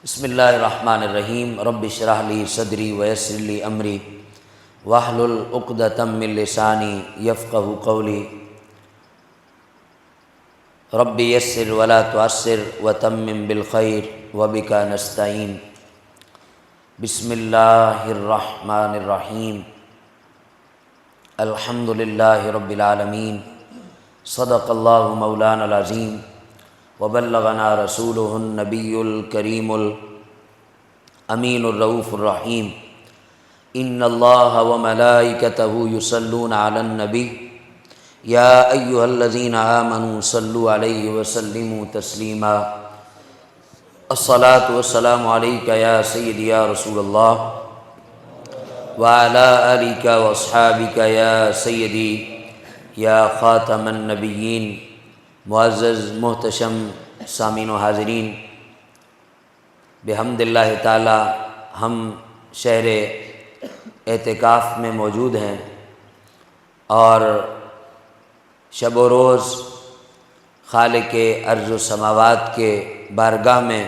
بسم اللہ الرحمن الرحیم رب اشرح لی صدری ویسر لی امری واحلل عقدۃ من لسانی یفقہوا قولی رب یسر ولا تعسر وتمم بالخیر وبک نستعین۔ بسم اللہ الرحمن الرحیم الحمد للہ رب العالمین صدق اللہ مولانا العظیم وبلغنا رسولہ النبی الکریم الامین الرؤوف الرحیم۔ ان اللہ وملائکتہ یصلون علی النبی یا ایہا الذین آمنوا صلوا علیہ وسلموا تسلیما۔ الصلاۃ والسلام علیک یا سیدی یا رسول اللہ وعلی آلک واصحابک یا سیدی یا خاتم النبیین۔ معزز محتشم سامعین و حاضرین، بحمد اللہ تعالی ہم شہر اعتکاف میں موجود ہیں اور شب و روز خالق ارض و سماوات کے بارگاہ میں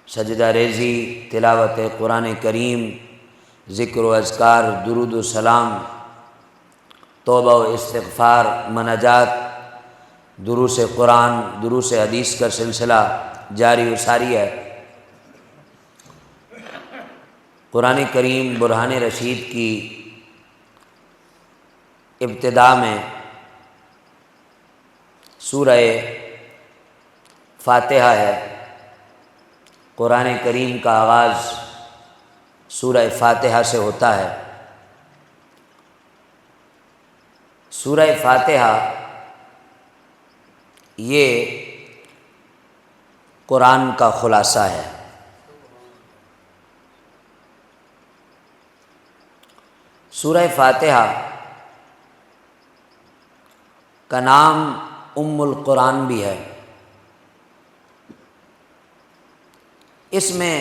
سجدہ ریزی، تلاوت قرآن کریم، ذکر و اذکار، درود و سلام، توبہ و استغفار، مناجات، دروس قرآن، دروس حدیث کا سلسلہ جاری و ساری ہے۔ قرآن کریم برہان رشید کی ابتدا میں سورہ فاتحہ ہے۔ قرآن کریم کا آغاز سورہ فاتحہ سے ہوتا ہے۔ سورہ فاتحہ یہ قرآن کا خلاصہ ہے۔ سورہ فاتحہ کا نام ام القرآن بھی ہے۔ اس میں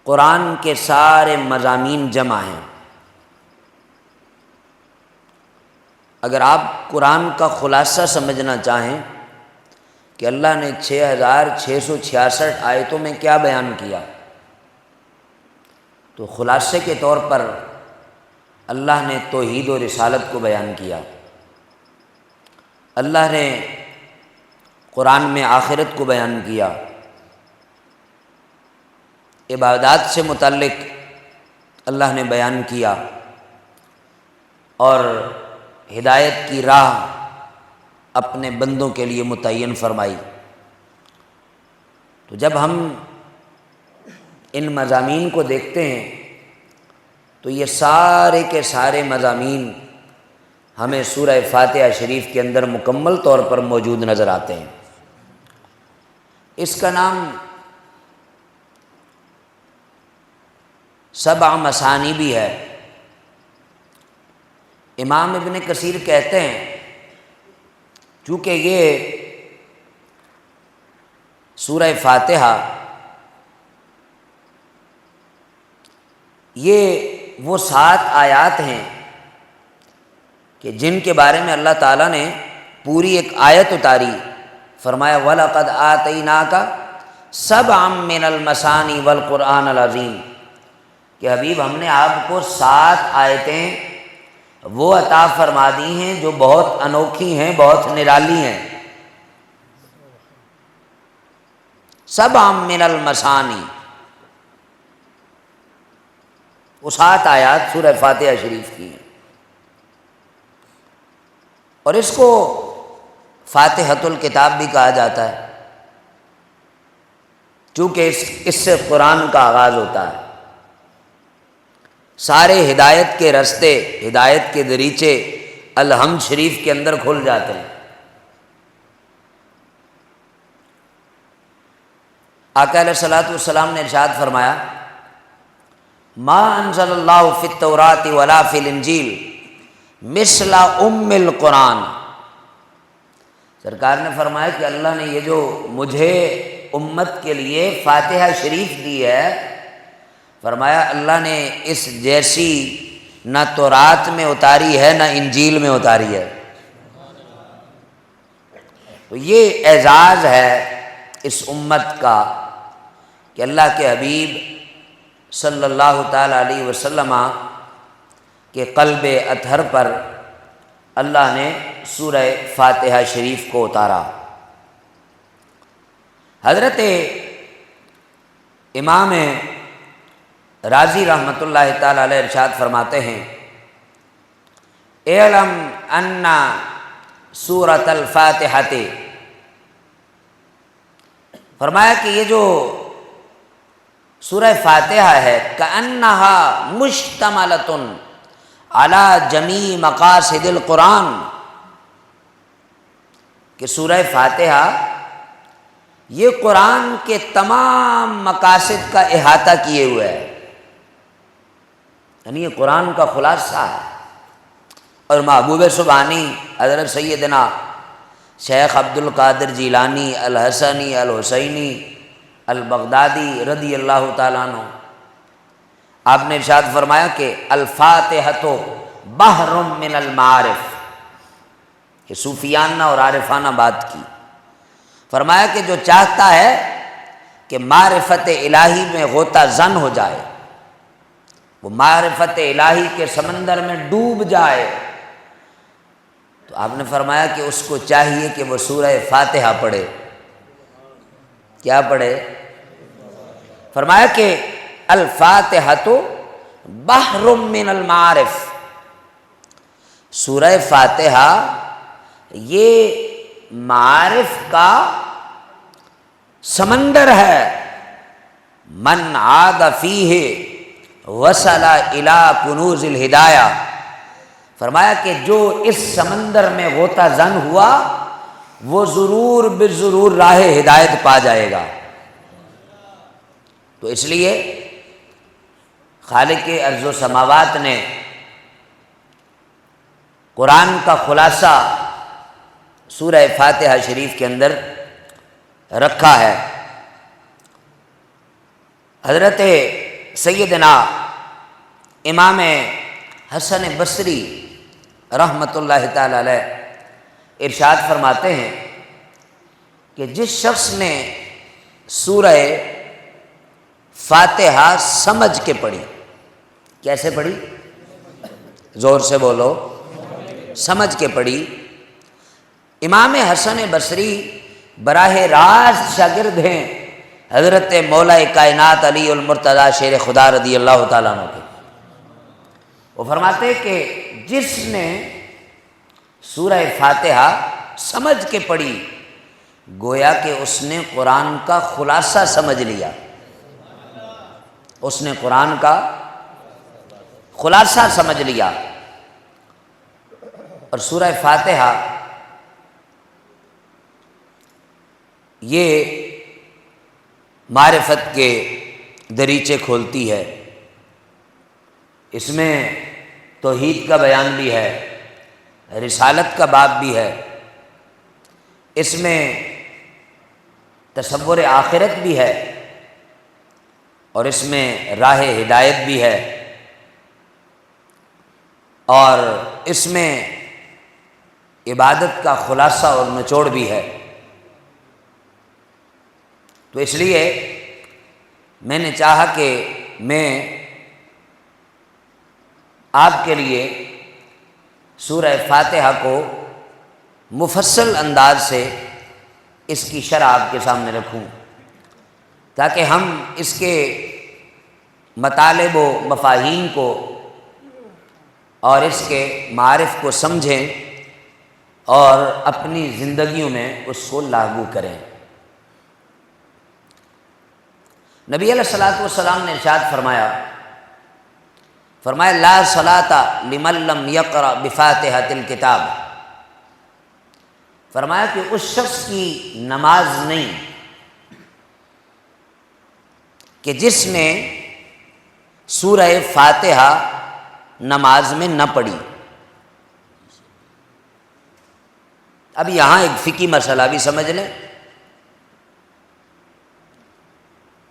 قرآن کے سارے مضامین جمع ہیں۔ اگر آپ قرآن کا خلاصہ سمجھنا چاہیں کہ اللہ نے 6666 آیتوں میں کیا بیان کیا، تو خلاصے کے طور پر اللہ نے توحید و رسالت کو بیان کیا، اللہ نے قرآن میں آخرت کو بیان کیا، عبادات سے متعلق اللہ نے بیان کیا، اور ہدایت کی راہ اپنے بندوں کے لیے متعین فرمائی۔ تو جب ہم ان مضامین کو دیکھتے ہیں تو یہ سارے کے سارے مضامین ہمیں سورہ فاتحہ شریف کے اندر مکمل طور پر موجود نظر آتے ہیں۔ اس کا نام 7 مثانی بھی ہے۔ امام ابن کثیر کہتے ہیں چونکہ یہ سورہ فاتحہ یہ وہ 7 آیات ہیں کہ جن کے بارے میں اللہ تعالیٰ نے پوری ایک آیت اتاری، فرمایا وَلَقَدْ آتَيْنَاكَ سَبْعًا مِّنَ الْمَثَانِي وَالْقُرْآنِ الْعَظِيمِ، کہ حبیب ہم نے آپ کو 7 آیتیں وہ عطا فرما دی ہیں جو بہت انوکھی ہیں، بہت نرالی ہیں۔ 7 من المثانی، وہ 7 آیات سورہ فاتحہ شریف کی ہیں، اور اس کو فاتحۃ الکتاب بھی کہا جاتا ہے چونکہ اس سے قرآن کا آغاز ہوتا ہے۔ سارے ہدایت کے رستے، ہدایت کے دریچے الحمد شریف کے اندر کھل جاتے ہیں۔ آقا علیہ الصلوۃ والسلام نے ارشاد فرمایا ما انزل اللہ فی التوراۃ ولا فی الانجیل مثل ام القرآن۔ سرکار نے فرمایا کہ اللہ نے یہ جو مجھے امت کے لیے فاتحہ شریف دی ہے، فرمایا اللہ نے اس جیسی نہ تورات میں اتاری ہے نہ انجیل میں اتاری ہے۔ تو یہ اعزاز ہے اس امت کا کہ اللہ کے حبیب صلی اللہ تعالیٰ علیہ وسلم کے قلب اطہر پر اللہ نے سورہ فاتحہ شریف کو اتارا۔ حضرت امام رازی رحمۃ اللہ تعالیٰ علیہ ارشاد فرماتے ہیں، اعلم ان سورۃ الفاتحہ، فرمایا کہ یہ جو سورہ فاتحہ ہے کأنہا مشتملۃ علی جمیع مقاصد القرآن، کہ سورہ فاتحہ یہ قرآن کے تمام مقاصد کا احاطہ کیے ہوئے ہے، یعنی یہ قرآن کا خلاصہ ہے۔ اور محبوب سبحانی حضرت سیدنا شیخ عبد القادر جیلانی الحسنی الحسینی البغدادی رضی اللہ تعالیٰ عنہ، آپ نے ارشاد فرمایا کہ الفاتحۃ بحر من المعارف، کہ صوفیانہ اور عارفانہ بات کی، فرمایا کہ جو چاہتا ہے کہ معرفت الہی میں غوطہ زن ہو جائے، وہ معرفت الہی کے سمندر میں ڈوب جائے، تو آپ نے فرمایا کہ اس کو چاہیے کہ وہ سورہ فاتحہ پڑھے۔ کیا پڑھے؟ فرمایا کہ الفاتحۃ بحر من المعارف، سورہ فاتحہ یہ معارف کا سمندر ہے، من عاد فیہ وصل الی کنوز الہدایہ، فرمایا کہ جو اس سمندر میں غوطہ زن ہوا وہ ضرور بالضرور راہ ہدایت پا جائے گا۔ تو اس لیے خالق ارض و سماوات نے قرآن کا خلاصہ سورہ فاتحہ شریف کے اندر رکھا ہے۔ حضرت سیدنا امام حسن بصری رحمۃ اللہ تعالی علیہ ارشاد فرماتے ہیں کہ جس شخص نے سورہ فاتحہ سمجھ کے پڑھی، کیسے پڑھی؟ زور سے بولو، سمجھ کے پڑھی۔ امام حسن بصری براہ راست شاگرد ہیں حضرت مولا کائنات علی المرتضیٰ شیر خدا رضی اللہ تعالیٰ عنہ کے۔ وہ فرماتے ہیں کہ جس نے سورہ فاتحہ سمجھ کے پڑھی گویا کہ اس نے قرآن کا خلاصہ سمجھ لیا، اس نے قرآن کا خلاصہ سمجھ لیا۔ اور سورہ فاتحہ یہ معرفت کے دریچے کھولتی ہے، اس میں توحید کا بیان بھی ہے، رسالت کا باب بھی ہے، اس میں تصور آخرت بھی ہے، اور اس میں راہ ہدایت بھی ہے، اور اس میں عبادت کا خلاصہ اور نچوڑ بھی ہے۔ تو اس لیے میں نے چاہا کہ میں آپ کے لیے سورہ فاتحہ کو مفصل انداز سے اس کی شرح آپ کے سامنے رکھوں، تاکہ ہم اس کے مطالب و مفاہیم کو اور اس کے معارف کو سمجھیں اور اپنی زندگیوں میں اس کو لاگو کریں۔ نبی علیہ الصلوۃ والسلام نے ارشاد فرمایا لا صلاۃ لمن لم یقرأ بفاتحۃ الکتاب، فرمایا کہ اس شخص کی نماز نہیں کہ جس نے سورہ فاتحہ نماز میں نہ پڑھی۔ اب یہاں ایک فقہی مسئلہ بھی سمجھ لیں۔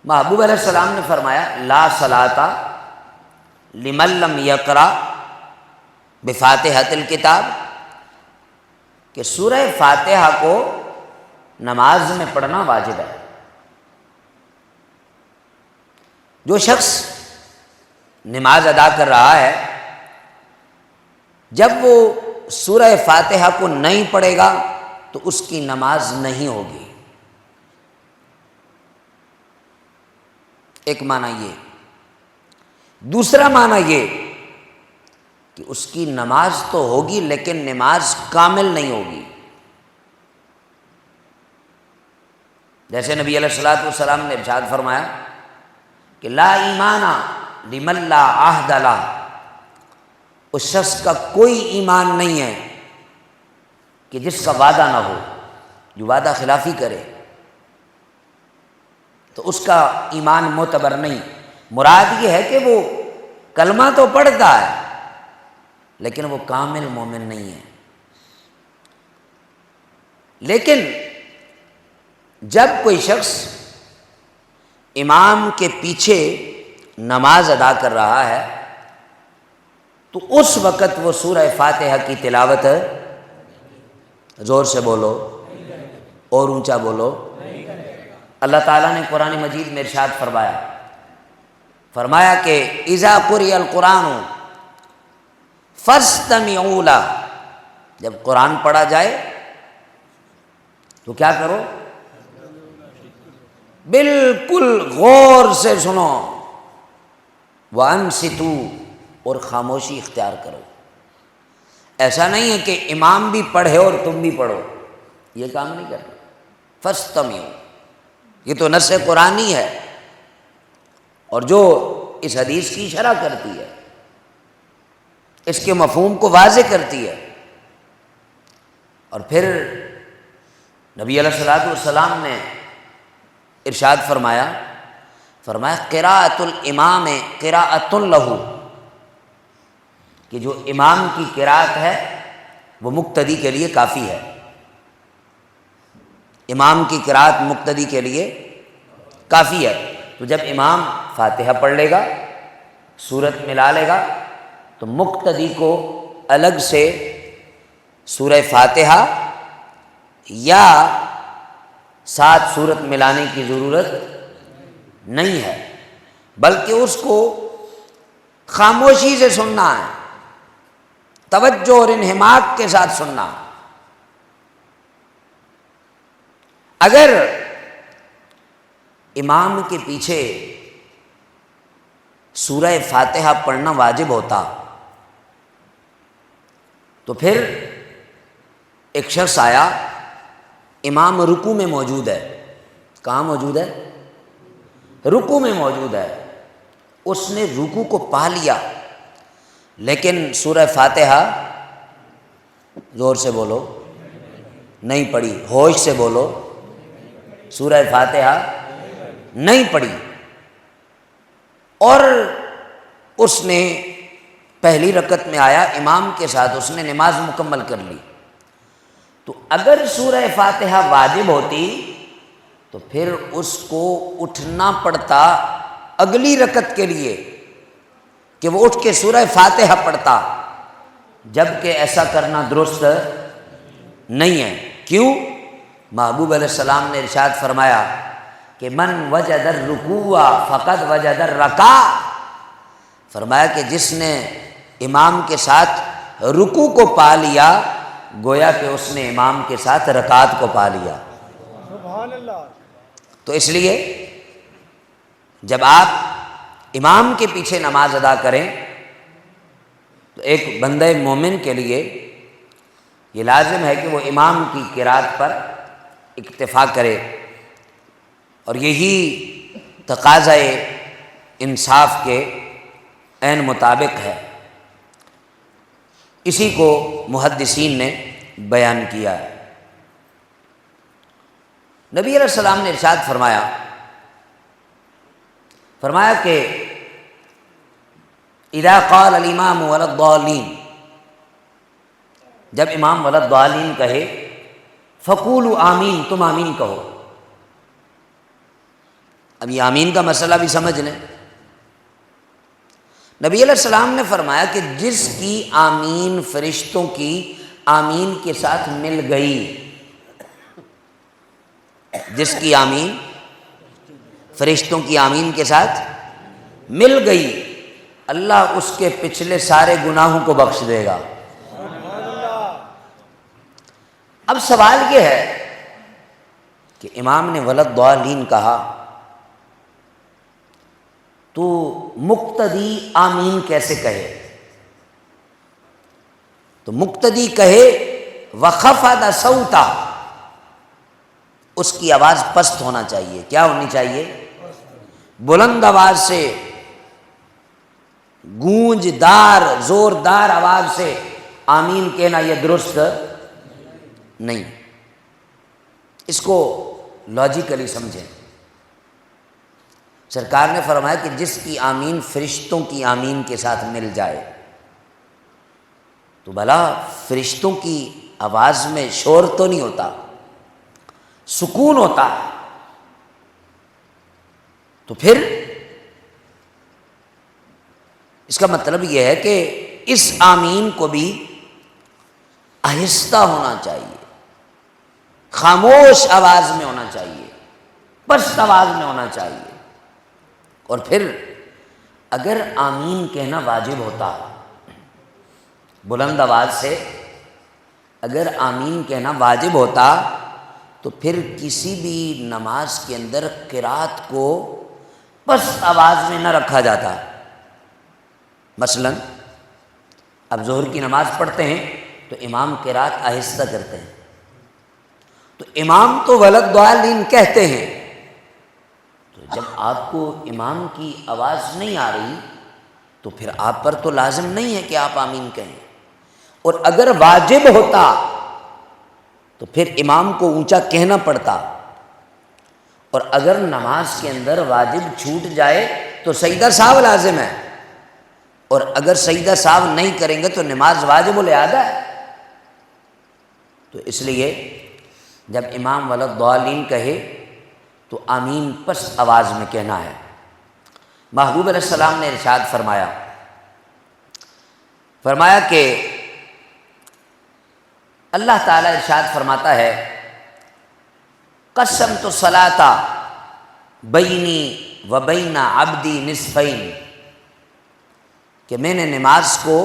محبوب علیہ السلام نے فرمایا لا صلاۃ لمن لم یقرأ بفاتحۃ الکتاب، کہ سورہ فاتحہ کو نماز میں پڑھنا واجب ہے۔ جو شخص نماز ادا کر رہا ہے جب وہ سورہ فاتحہ کو نہیں پڑھے گا تو اس کی نماز نہیں ہوگی. ایک معنی یہ. دوسرا معنی یہ کہ اس کی نماز تو ہوگی لیکن نماز کامل نہیں ہوگی. جیسے نبی علیہ الصلوۃ والسلام نے ارشاد فرمایا کہ لا ایمان لمن لا عہد لہ، اس شخص کا کوئی ایمان نہیں ہے کہ جس کا وعدہ نہ ہو، جو وعدہ خلافی کرے تو اس کا ایمان معتبر نہیں. مراد یہ ہے کہ وہ کلمہ تو پڑھتا ہے لیکن وہ کامل مومن نہیں ہے. لیکن جب کوئی شخص امام کے پیچھے نماز ادا کر رہا ہے تو اس وقت وہ سورہ فاتحہ کی تلاوت، زور سے بولو اور اونچا بولو، اللہ تعالیٰ نے قرآن مجید میں ارشاد فرمایا کہ اذا قرئ القرآن فاستمعوا لہ، جب قرآن پڑھا جائے تو کیا کرو؟ بالکل غور سے سنو، وانصتوا، اور خاموشی اختیار کرو. ایسا نہیں ہے کہ امام بھی پڑھے اور تم بھی پڑھو، یہ کام نہیں کرنا. فاستمعوا، یہ تو نص قرآنی ہے اور جو اس حدیث کی شرح کرتی ہے، اس کے مفہوم کو واضح کرتی ہے. اور پھر نبی علیہ الصلوۃ والسلام نے ارشاد فرمایا قراءۃ الامام قراءۃ لہ، کہ جو امام کی قراءت ہے وہ مقتدی کے لیے کافی ہے. امام کی قراءت مقتدی کے لیے کافی ہے. تو جب امام فاتحہ پڑھ لے گا، سورت ملا لے گا، تو مقتدی کو الگ سے سورہ فاتحہ یا ساتھ سورت ملانے کی ضرورت نہیں ہے، بلکہ اس کو خاموشی سے سننا ہے، توجہ اور انہماک کے ساتھ سننا. اگر امام کے پیچھے سورہ فاتحہ پڑھنا واجب ہوتا تو پھر ایک شخص آیا، امام رکوع میں موجود ہے. کہاں موجود ہے؟ رکوع میں موجود ہے. اس نے رکوع کو پا لیا لیکن سورہ فاتحہ، زور سے بولو، نہیں پڑھی. ہوش سے بولو، سورہ فاتحہ نہیں پڑھی. اور اس نے پہلی رکعت میں آیا امام کے ساتھ، اس نے نماز مکمل کر لی. تو اگر سورہ فاتحہ واجب ہوتی تو پھر اس کو اٹھنا پڑتا اگلی رکعت کے لیے کہ وہ اٹھ کے سورہ فاتحہ پڑھتا، جبکہ ایسا کرنا درست نہیں ہے. کیوں؟ محبوب علیہ السلام نے ارشاد فرمایا کہ من وجد الرکوع فقد وجد الرکع، فرمایا کہ جس نے امام کے ساتھ رکوع کو پا لیا گویا کہ اس نے امام کے ساتھ رکعت کو پا لیا. سبحان اللہ. تو اس لیے جب آپ امام کے پیچھے نماز ادا کریں تو ایک بندہ مومن کے لیے یہ لازم ہے کہ وہ امام کی قرات پر اکتفا کرے، اور یہی تقاضۂ انصاف کے عین مطابق ہے. اسی کو محدثین نے بیان کیا ہے. نبی علیہ السلام نے ارشاد فرمایا کہ اذا قال الامام ولا الضالین، جب امام ولا الضالین کہے فقولوا آمین، تم آمین کہو. اب یہ آمین کا مسئلہ بھی سمجھ لیں. نبی علیہ السلام نے فرمایا کہ جس کی آمین فرشتوں کی آمین کے ساتھ مل گئی، جس کی آمین فرشتوں کی آمین کے ساتھ مل گئی، اللہ اس کے پچھلے سارے گناہوں کو بخش دے گا۔ اب سوال یہ ہے کہ امام نے ولضالین کہا تو مقتدی آمین کیسے کہے؟ تو مقتدی کہے وخفض صوتا، اس کی آواز پست ہونا چاہیے۔ کیا ہونی چاہیے؟ بلند آواز سے، گونجدار زوردار آواز سے آمین کہنا یہ درست نہیں۔ اس کو لاجیکلی سمجھیں۔ سرکار نے فرمایا کہ جس کی آمین فرشتوں کی آمین کے ساتھ مل جائے، تو بھلا فرشتوں کی آواز میں شور تو نہیں ہوتا، سکون ہوتا ہے، تو پھر اس کا مطلب یہ ہے کہ اس آمین کو بھی آہستہ ہونا چاہیے، خاموش آواز میں ہونا چاہیے، پست آواز میں ہونا چاہیے۔ اور پھر اگر آمین کہنا واجب ہوتا، بلند آواز سے اگر آمین کہنا واجب ہوتا، تو پھر کسی بھی نماز کے اندر قرات کو پست آواز میں نہ رکھا جاتا۔ مثلا اب ظہر کی نماز پڑھتے ہیں تو امام قرات آہستہ کرتے ہیں، تو امام تو ولضالین کہتے ہیں، تو جب آپ کو امام کی آواز نہیں آ رہی تو پھر آپ پر تو لازم نہیں ہے کہ آپ آمین کہیں۔ اور اگر واجب ہوتا تو پھر امام کو اونچا کہنا پڑتا، اور اگر نماز کے اندر واجب چھوٹ جائے تو سجدہ سہو لازم ہے، اور اگر سجدہ سہو نہیں کریں گے تو نماز واجب الاعادہ ہے۔ تو اس لیے جب امام ولضالین کہے تو آمین پست آواز میں کہنا ہے۔ محبوب علیہ السلام نے ارشاد فرمایا کہ اللہ تعالیٰ ارشاد فرماتا ہے قسمت الصلاۃ بینی و بین عبدی نصفین، کہ میں نے نماز کو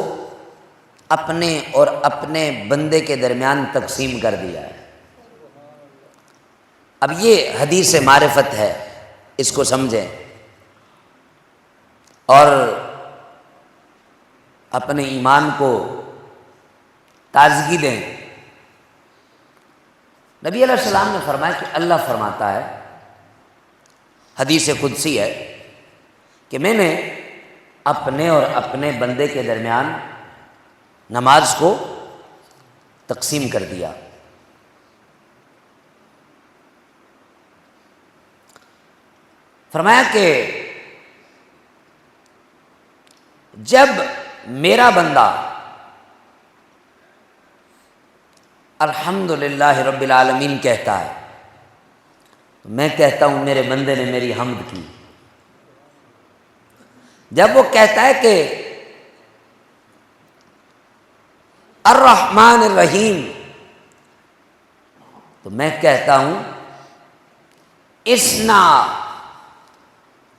اپنے اور اپنے بندے کے درمیان تقسیم کر دیا ہے۔ اب یہ حدیث معرفت ہے، اس کو سمجھیں اور اپنے ایمان کو تازگی دیں۔ نبی علیہ السلام نے فرمایا کہ اللہ فرماتا ہے، حدیث قدسی ہے، کہ میں نے اپنے اور اپنے بندے کے درمیان نماز کو تقسیم کر دیا۔ فرمایا کہ جب میرا بندہ الحمدللہ رب العالمین کہتا ہے تو میں کہتا ہوں میرے بندے نے میری حمد کی۔ جب وہ کہتا ہے کہ الرحمن الرحیم تو میں کہتا ہوں اسنا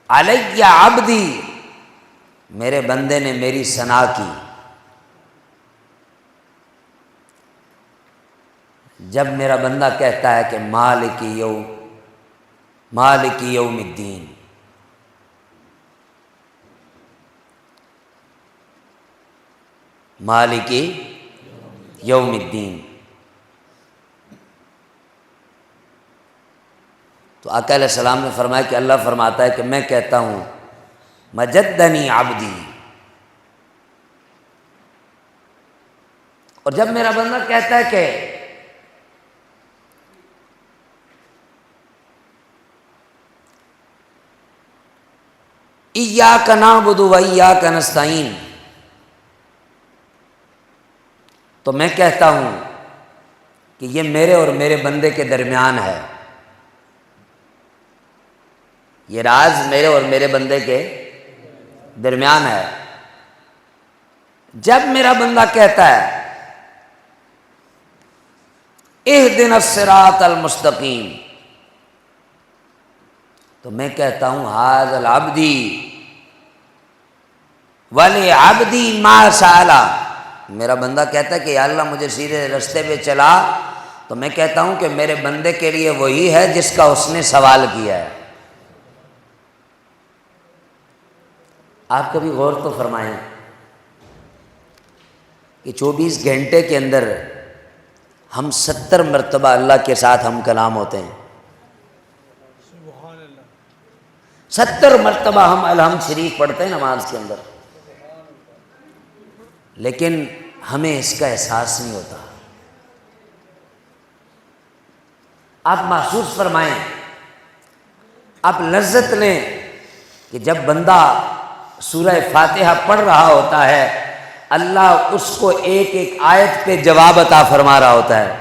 علی عبدی، میرے بندے نے میری ثنا کی۔ جب میرا بندہ کہتا ہے کہ مالک یوم الدین، مالک یوم الدین، تو آقا علیہ السلام نے فرمایا کہ اللہ فرماتا ہے کہ میں کہتا ہوں مجدنی عبدی، اور جب میرا بندہ کہتا ہے کہ ایاک نعبد و ایاک نستعین، تو میں کہتا ہوں کہ یہ میرے اور میرے بندے کے درمیان ہے، یہ راز میرے اور میرے بندے کے درمیان ہے۔ جب میرا بندہ کہتا ہے اہدنا الصراط المستقیم، تو میں کہتا ہوں ھذا العبدی وَلِعَبْدِي مَا سَأَلَ، میرا بندہ کہتا ہے کہ یا اللہ مجھے سیدھے رستے پہ چلا، تو میں کہتا ہوں کہ میرے بندے کے لیے وہی ہے جس کا اس نے سوال کیا ہے۔ آپ کبھی غور تو فرمائیں کہ 24 گھنٹے کے اندر ہم 70 مرتبہ اللہ کے ساتھ ہم کلام ہوتے ہیں، 70 مرتبہ ہم الحمد شریف پڑھتے ہیں نماز کے اندر، لیکن ہمیں اس کا احساس نہیں ہوتا۔ آپ محسوس فرمائیں، آپ لذت لیں کہ جب بندہ سورہ فاتحہ پڑھ رہا ہوتا ہے، اللہ اس کو ایک ایک آیت پہ جواب عطا فرما رہا ہوتا ہے۔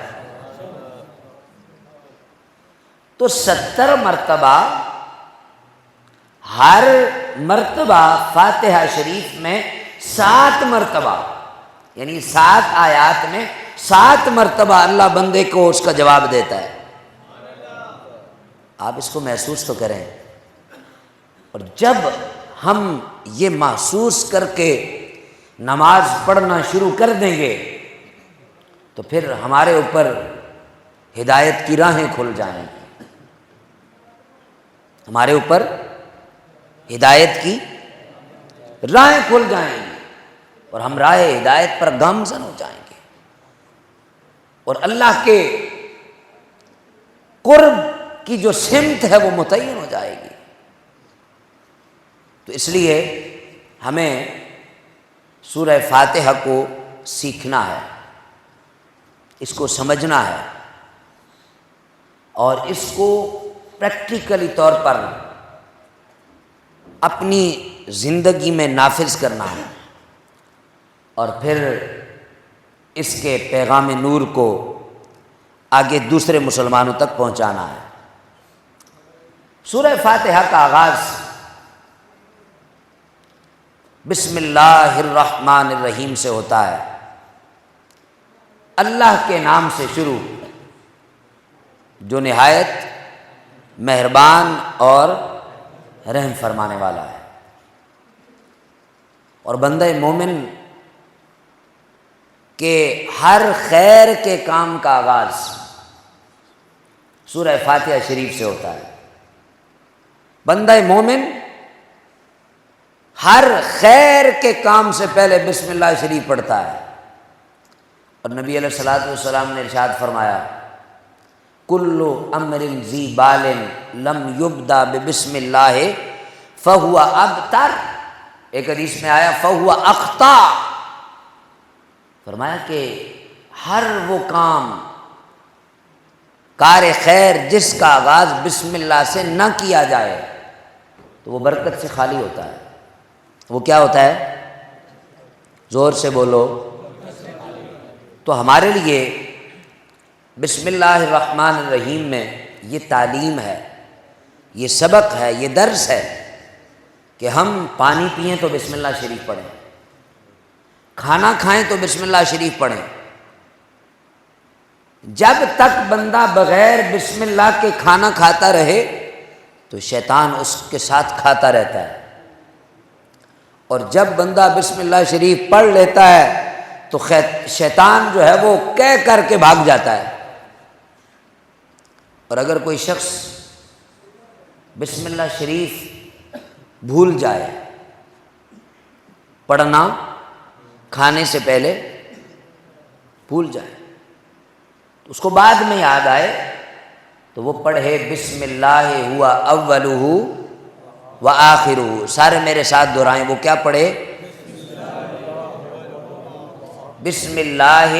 تو 70 مرتبہ، ہر مرتبہ فاتحہ شریف میں 7 مرتبہ، یعنی 7 آیات میں 7 مرتبہ اللہ بندے کو اس کا جواب دیتا ہے۔ آپ اس کو محسوس تو کریں، اور جب ہم یہ محسوس کر کے نماز پڑھنا شروع کر دیں گے تو پھر ہمارے اوپر ہدایت کی راہیں کھل جائیں گی، ہمارے اوپر ہدایت کی راہیں کھل جائیں گی، اور ہم راہ ہدایت پر گامزن ہو جائیں گے، اور اللہ کے قرب کی جو سمت ہے وہ متعین ہو جائے گی۔ تو اس لیے ہمیں سورہ فاتحہ کو سیکھنا ہے، اس کو سمجھنا ہے، اور اس کو پریکٹیکلی طور پر اپنی زندگی میں نافذ کرنا ہے، اور پھر اس کے پیغام نور کو آگے دوسرے مسلمانوں تک پہنچانا ہے۔ سورہ فاتحہ کا آغاز بسم اللہ الرحمن الرحیم سے ہوتا ہے، اللہ کے نام سے شروع، جو نہایت مہربان اور رحم فرمانے والا ہے۔ اور بندہ مومن کے ہر خیر کے کام کا آغاز سورہ فاتحہ شریف سے ہوتا ہے۔ بندہ مومن ہر خیر کے کام سے پہلے بسم اللہ شریف پڑھتا ہے، اور نبی علیہ الصلوۃ والسلام نے ارشاد فرمایا کل امر ذی بال لم یبدا ببسم اللہ فہو ابتر، ایک حدیث میں آیا فہو اخطا، فرمایا کہ ہر وہ کام کار خیر جس کا آغاز بسم اللہ سے نہ کیا جائے تو وہ برکت سے خالی ہوتا ہے۔ وہ کیا ہوتا ہے؟ زور سے بولو۔ تو ہمارے لیے بسم اللہ الرحمن الرحیم میں یہ تعلیم ہے، یہ سبق ہے، یہ درس ہے کہ ہم پانی پئیں تو بسم اللہ شریف پڑھیں، کھانا کھائیں تو بسم اللہ شریف پڑھیں۔ جب تک بندہ بغیر بسم اللہ کے کھانا کھاتا رہے تو شیطان اس کے ساتھ کھاتا رہتا ہے، اور جب بندہ بسم اللہ شریف پڑھ لیتا ہے تو شیطان جو ہے وہ کہہ کر کے بھاگ جاتا ہے۔ اور اگر کوئی شخص بسم اللہ شریف بھول جائے پڑھنا، کھانے سے پہلے بھول جائے، تو اس کو بعد میں یاد آئے تو وہ پڑھے بسم اللہ ہوا اولہ و آخرہ۔ سارے میرے ساتھ دہرائیں، وہ کیا پڑھے؟ بسم اللہ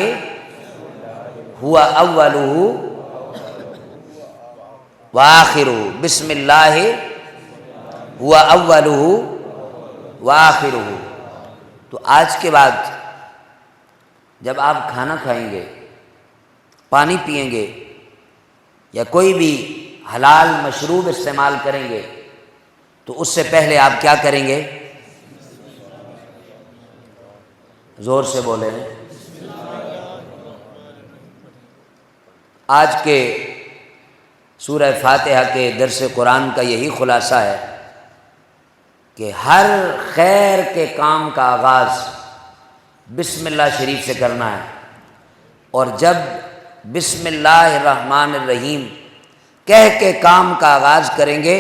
ہوا اولہ و آخرہ، بسم اللہ ہوا اولہ و آخرہ۔ تو آج کے بعد جب آپ کھانا کھائیں گے، پانی پئیں گے، یا کوئی بھی حلال مشروب استعمال کریں گے تو اس سے پہلے آپ کیا کریں گے؟ زور سے بولیں۔ آج کے سورہ فاتحہ کے درس قرآن کا یہی خلاصہ ہے کہ ہر خیر کے کام کا آغاز بسم اللہ شریف سے کرنا ہے، اور جب بسم اللہ الرحمن الرحیم کہہ کے کام کا آغاز کریں گے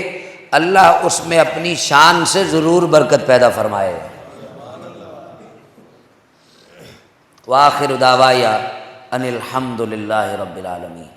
اللہ اس میں اپنی شان سے ضرور برکت پیدا فرمائے گا۔ وآخر دعوایا ان الحمد للہ رب العالمین۔